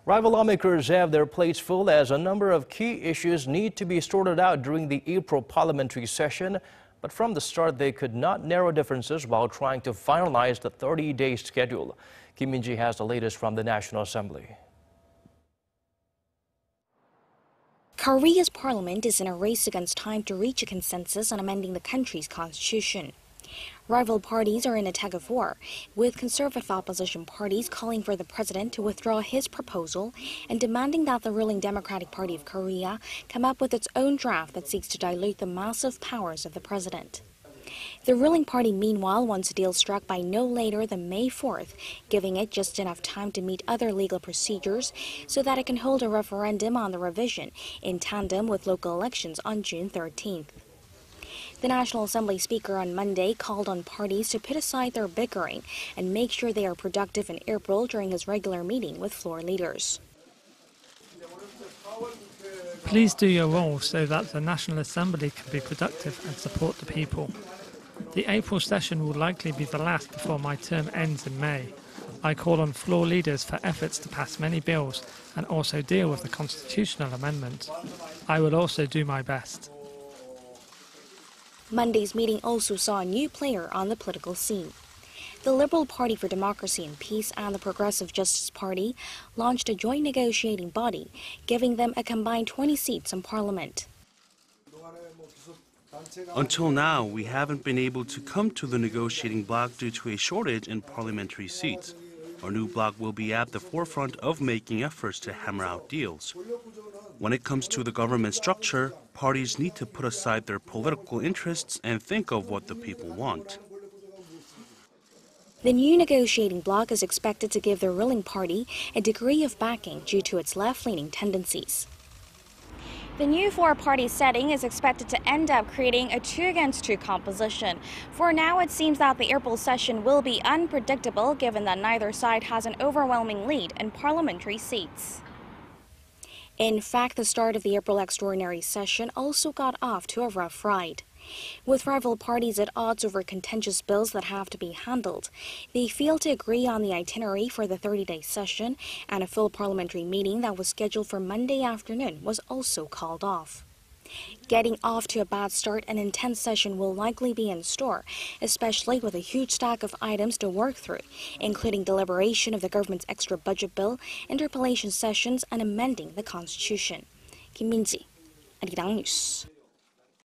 Rival lawmakers have their plates full as a number of key issues need to be sorted out during the April parliamentary session. But from the start, they could not narrow differences while trying to finalize the 30-day schedule. Kim Min-ji has the latest from the National Assembly. Korea's parliament is in a race against time to reach a consensus on amending the country's constitution. Rival parties are in a tug-of-war, with conservative opposition parties calling for the president to withdraw his proposal and demanding that the ruling Democratic Party of Korea come up with its own draft that seeks to dilute the massive powers of the president. The ruling party, meanwhile, wants a deal struck by no later than May 4th, giving it just enough time to meet other legal procedures so that it can hold a referendum on the revision in tandem with local elections on June 13th. The National Assembly Speaker on Monday called on parties to put aside their bickering and make sure they are productive in April during his regular meeting with floor leaders. Please do your role so that the National Assembly can be productive and support the people. The April session will likely be the last before my term ends in May. I call on floor leaders for efforts to pass many bills and also deal with the constitutional amendment. I will also do my best. Monday's meeting also saw a new player on the political scene. The Liberal Party for Democracy and Peace and the Progressive Justice Party launched a joint negotiating body, giving them a combined 20 seats in Parliament. Until now, we haven't been able to come to the negotiating bloc due to a shortage in parliamentary seats. Our new bloc will be at the forefront of making efforts to hammer out deals. When it comes to the government structure, parties need to put aside their political interests and think of what the people want. The new negotiating bloc is expected to give the ruling party a degree of backing due to its left-leaning tendencies. The new four-party setting is expected to end up creating a 2-against-2 composition. For now, it seems that the April session will be unpredictable given that neither side has an overwhelming lead in parliamentary seats. In fact, the start of the April extraordinary session also got off to a rough ride. With rival parties at odds over contentious bills that have to be handled, they failed to agree on the itinerary for the 30-day session, and a full parliamentary meeting that was scheduled for Monday afternoon was also called off. Getting off to a bad start, an intense session will likely be in store, especially with a huge stack of items to work through, including deliberation of the government's extra budget bill, interpellation sessions, and amending the constitution. Kim Min-ji, Arirang News.